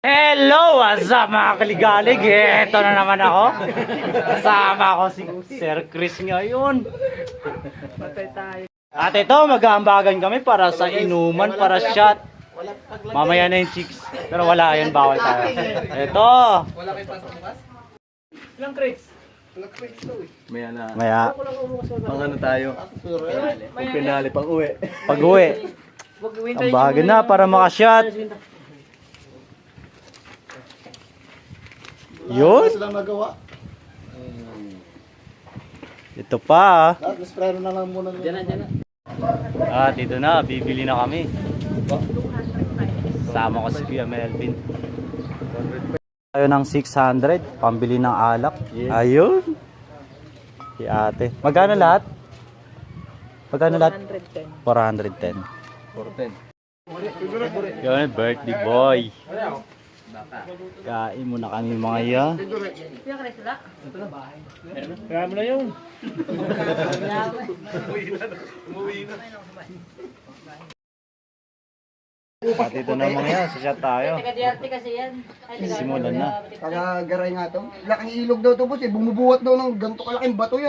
Hello! What's up mga kaligalig? Ito na naman ako. Kasama ako si Sir Chris ngayon. At ito, mag-aambagan kami para sa inuman, para shot. Mamaya na yung chicks. Pero wala yan, bawal tayo. Ito! Wala kayo pasok bukas? Ilang crates? Ilang crates daw eh. Maya na. Maya. Pang ano tayo? Pang pinali, pang uwi. Pag-uwi. Ambagan na para makashot. Yun. Silang nagawa. Ito pa. Mas preno na lang muna. Diyan. At ito na, bibili na kami. Sama ko si Kuya Melvin. Tayo ng 600, pambili ng alak. Ayun. Si ate. Magkano lahat? Magkano lahat? 410. 410. Yun, birthday boy. Kain muna kami mga yan. Kaya mo na yung. At ito na mga yan, sasya tayo. Taga-diarte kasi yan. Simulan na. Kagagaray nga to. Laking ilog daw to boss eh. Bumubuhat daw ng ganito kalaking bato yan.